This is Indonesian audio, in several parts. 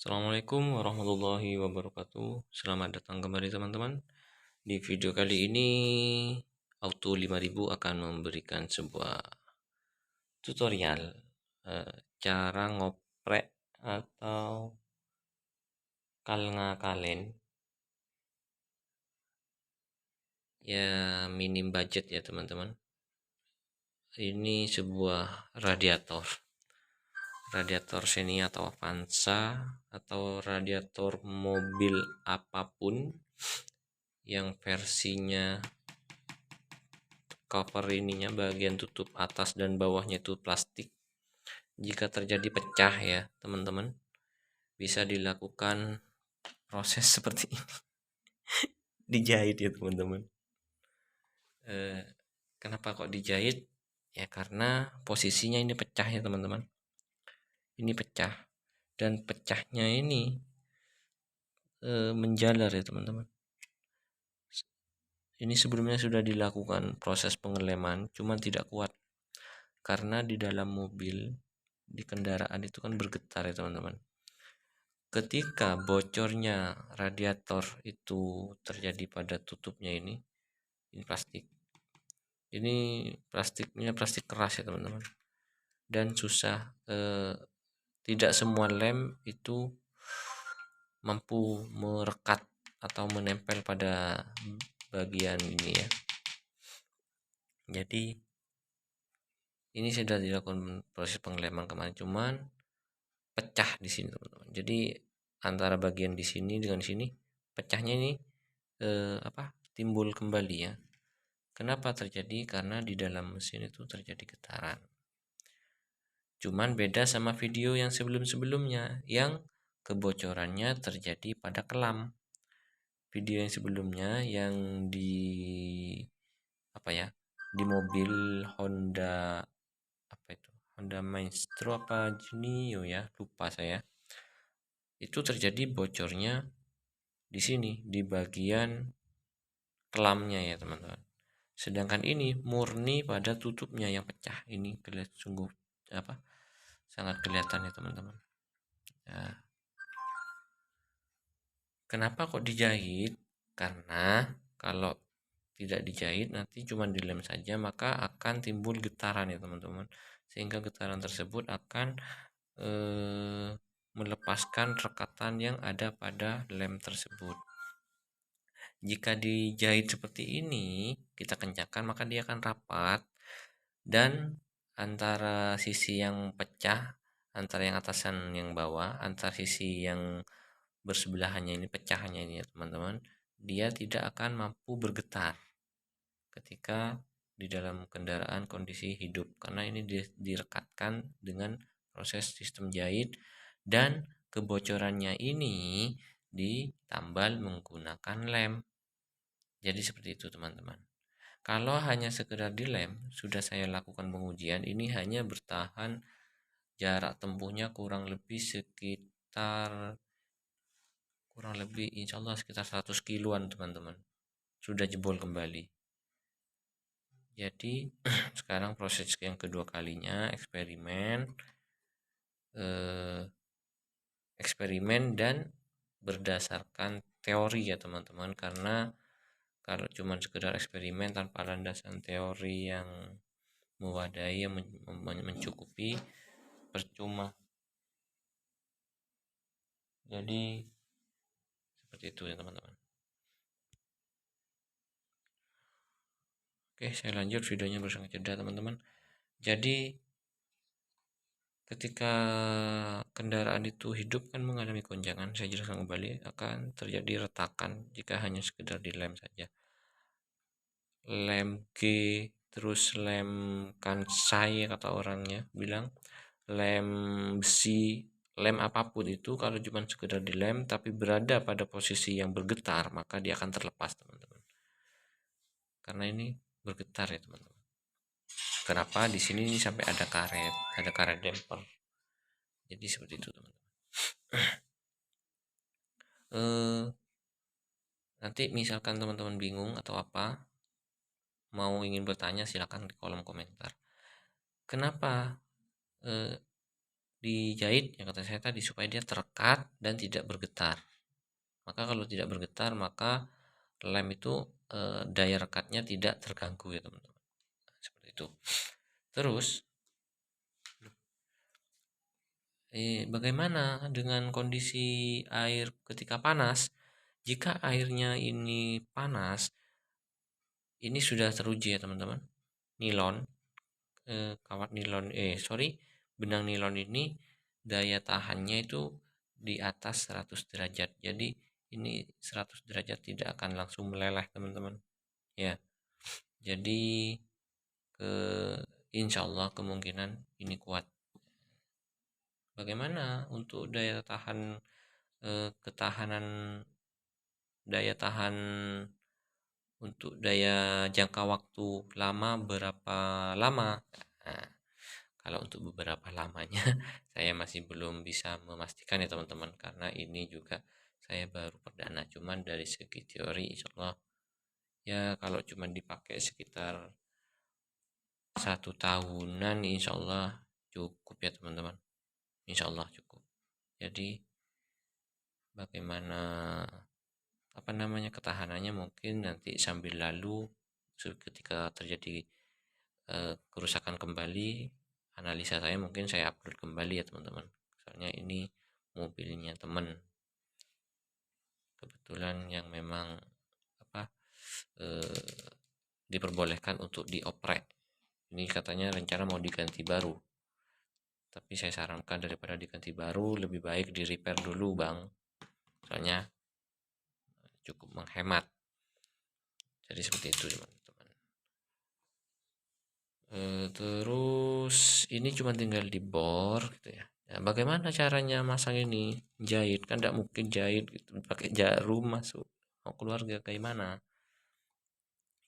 Assalamualaikum warahmatullahi wabarakatuh. Selamat datang kembali teman-teman. Di video kali ini Auto 5000 akan memberikan sebuah tutorial cara ngoprek atau ngakalen ya minim budget ya teman-teman. Ini sebuah radiator Xenia atau Avanza atau radiator mobil apapun yang versinya cover ininya bagian tutup atas dan bawahnya itu plastik. Jika terjadi pecah ya teman-teman, bisa dilakukan proses seperti ini. Dijahit ya teman-teman. Kenapa kok dijahit? Ya karena posisinya ini pecah ya teman-teman. Ini pecah dan pecahnya ini menjalar ya teman-teman. Ini sebelumnya sudah dilakukan proses pengeleman, cuman tidak kuat karena di dalam mobil, di kendaraan itu kan bergetar ya teman-teman. Ketika bocornya radiator itu terjadi pada tutupnya ini plastik. Ini plastiknya plastik keras ya teman-teman. Dan susah, tidak semua lem itu mampu merekat atau menempel pada bagian ini ya. Jadi ini sudah dilakukan proses pengeleman kemarin, cuman pecah di sini teman-teman. Jadi antara bagian di sini dengan sini pecahnya ini timbul kembali ya. Kenapa terjadi? Karena di dalam mesin itu terjadi getaran. Cuman beda sama video yang sebelum-sebelumnya yang kebocorannya terjadi pada kelam. Video yang sebelumnya yang di di mobil Honda Honda Maestro apa Genio ya, lupa saya. Itu terjadi bocornya di sini di bagian kelamnya ya teman-teman. Sedangkan ini murni pada tutupnya yang pecah. Ini sungguh sangat kelihatan ya teman-teman. Nah, kenapa kok dijahit? Karena kalau tidak dijahit nanti cuma dilem saja maka akan timbul getaran ya teman-teman. Sehingga getaran tersebut akan melepaskan rekatan yang ada pada lem tersebut. Jika dijahit seperti ini, kita kencangkan maka dia akan rapat dan antara sisi yang pecah, antara yang atasan yang bawah, antara sisi yang bersebelahannya ini pecahnya ini ya teman-teman, dia tidak akan mampu bergetar ketika di dalam kendaraan kondisi hidup karena ini direkatkan dengan proses sistem jahit dan kebocorannya ini ditambal menggunakan lem. Jadi seperti itu teman-teman. Kalau hanya sekedar dilem, sudah saya lakukan pengujian, ini hanya bertahan jarak tempuhnya kurang lebih insya Allah sekitar 100 kiloan teman-teman. Sudah jebol kembali. Jadi sekarang proses yang kedua kalinya eksperimen dan berdasarkan teori ya teman-teman, karena kalau cuma sekedar eksperimen tanpa landasan teori yang mewadai yang mencukupi percuma. Jadi seperti itu ya teman-teman. Oke, saya lanjut videonya bersama jeda teman-teman. Jadi ketika kendaraan itu hidup kan mengalami goncangan, saya jelaskan kembali, akan terjadi retakan jika hanya sekedar dilem saja. Lem G terus lem kansai kata orangnya bilang, lem besi, lem apapun itu kalau cuma sekedar dilem tapi berada pada posisi yang bergetar maka dia akan terlepas teman-teman. Karena ini bergetar ya teman-teman. Kenapa di sini sampai ada karet damper. Jadi seperti itu teman-teman. Nanti misalkan teman-teman bingung atau apa, mau ingin bertanya silakan di kolom komentar. Kenapa dijahit yang kata saya tadi supaya dia terekat dan tidak bergetar. Maka kalau tidak bergetar maka lem itu daya rekatnya tidak terganggu ya teman-teman. Seperti itu. Terus bagaimana dengan kondisi air ketika panas? Jika airnya ini panas, ini sudah teruji ya teman-teman. Nilon, kawat nilon, benang nilon ini daya tahannya itu di atas 100 derajat. Jadi ini 100 derajat tidak akan langsung meleleh teman-teman. Ya, jadi ke insya Allah kemungkinan ini kuat. Bagaimana untuk daya tahan ketahanan daya tahan untuk daya jangka waktu lama berapa lama? Nah, kalau untuk beberapa lamanya saya masih belum bisa memastikan ya teman-teman karena ini juga saya baru perdana cuman dari segi teori insya Allah ya kalau cuman dipakai sekitar 1 tahunan insya Allah cukup ya teman-teman, insya Allah cukup. Jadi bagaimana apa namanya ketahanannya mungkin nanti sambil lalu ketika terjadi kerusakan kembali analisa saya mungkin saya upload kembali ya teman-teman, soalnya ini mobilnya teman kebetulan yang memang apa diperbolehkan untuk dioprek. Ini katanya rencana mau diganti baru, tapi saya sarankan daripada diganti baru lebih baik di repair dulu bang, soalnya cukup menghemat. Jadi seperti itu teman-teman. Terus ini cuma tinggal dibor gitu ya. Nah, bagaimana caranya masang ini? Jahit kan tidak mungkin jahit gitu pakai jarum masuk. Mau keluarga kayak mana?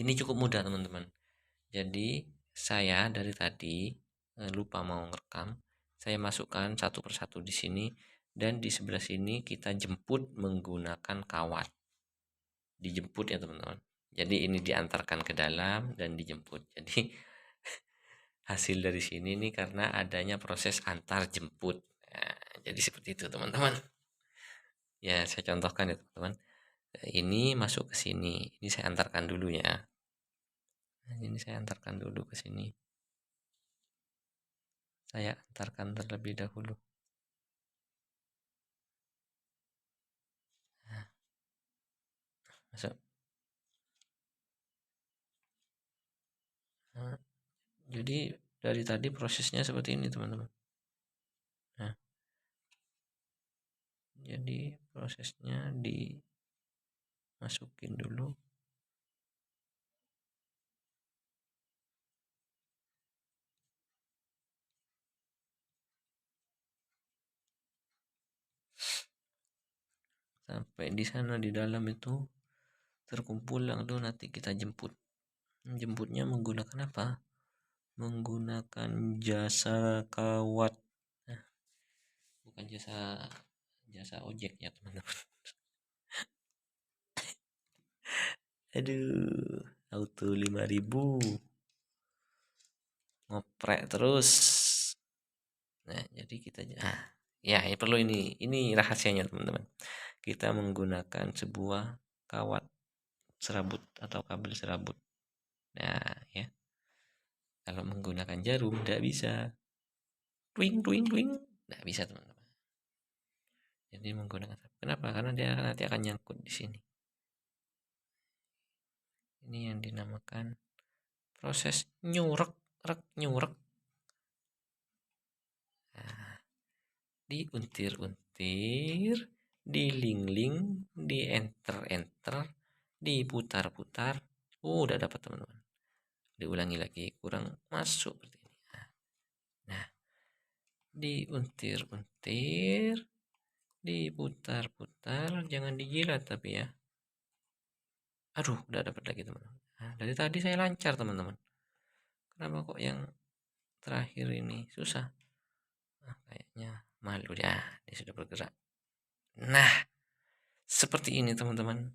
Ini cukup mudah teman-teman. Jadi saya dari tadi lupa mau ngerekam. Saya masukkan satu persatu di sini dan di sebelah sini kita jemput menggunakan kawat. Dijemput ya teman-teman. Jadi ini diantarkan ke dalam dan dijemput. Jadi hasil dari sini nih karena adanya proses antar jemput. Nah, jadi seperti itu teman-teman. Ya saya contohkan ya teman-teman. Ini masuk ke sini. Ini saya antarkan dulu ya. Nah, ini saya antarkan dulu ke sini. Saya antarkan terlebih dahulu. Nah, masuk. Nah, jadi dari tadi prosesnya seperti ini teman-teman. Nah, jadi prosesnya dimasukin dulu. Sampai di sana di dalam itu terkumpul lalu nanti kita jemput. Jemputnya menggunakan apa? Menggunakan jasa kawat. Nah, bukan jasa ojek ya teman-teman. Aduh, auto 5.000 ngoprek terus. Nah, jadi kita ya ini perlu ini rahasianya teman-teman. Kita menggunakan sebuah kawat serabut atau kabel serabut. Nah, ya. Kalau menggunakan jarum tidak bisa. Twing twing twing. Tidak bisa teman-teman. Jadi menggunakan kenapa? Karena dia nanti akan nyangkut di sini. Ini yang dinamakan proses nyurek, nyurek. Nah, diuntir-untir, dilingling, di-enter-enter, diputar-putar. Udah dapat teman-teman. Diulangi lagi, kurang masuk seperti ini. Nah, diuntir-untir, diputar-putar, jangan dijilat tapi ya. Aduh, udah dapat lagi teman-teman. Nah, dari tadi saya lancar teman-teman. Kenapa kok yang terakhir ini susah? Nah, kayaknya malu ya, dia sudah bergerak. Nah, seperti ini teman-teman.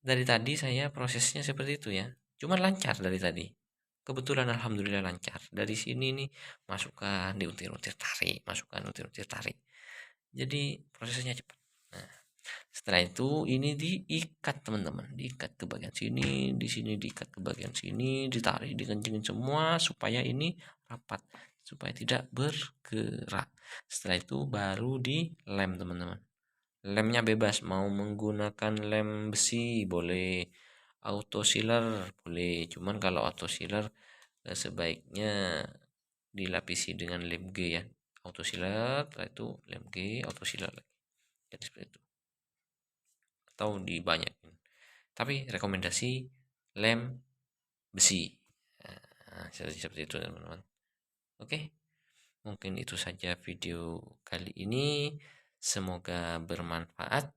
Dari tadi saya prosesnya seperti itu ya. Cuma lancar dari tadi. kebetulan alhamdulillah lancar. Dari sini nih masukkan diuntir-untir tarik, masukkan untir-untir tarik. Jadi prosesnya cepat. Nah, setelah itu ini diikat teman-teman, diikat ke bagian sini, di sini diikat ke bagian sini, ditarik, dikencingin semua supaya ini rapat, supaya tidak bergerak. Setelah itu baru dilem teman-teman. Lemnya bebas, mau menggunakan lem besi boleh, auto sealer boleh. Cuman kalau auto sealer sebaiknya dilapisi dengan lem G ya. Auto sealer, setelah itu lem G, auto sealer lagi. Jadi seperti itu. Atau dibanyakin. Tapi rekomendasi lem besi. Nah, seperti itu teman-teman. Oke, mungkin itu saja video kali ini. Semoga bermanfaat.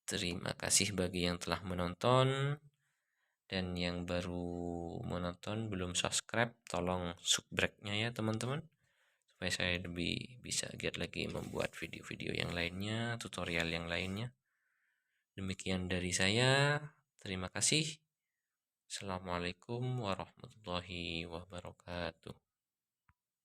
Terima kasih bagi yang telah menonton, dan yang baru menonton belum subscribe, tolong subscribe-nya ya teman-teman, supaya saya lebih bisa giat lagi membuat video-video yang lainnya, tutorial yang lainnya. Demikian dari saya. Terima kasih. Assalamualaikum warahmatullahi wabarakatuh.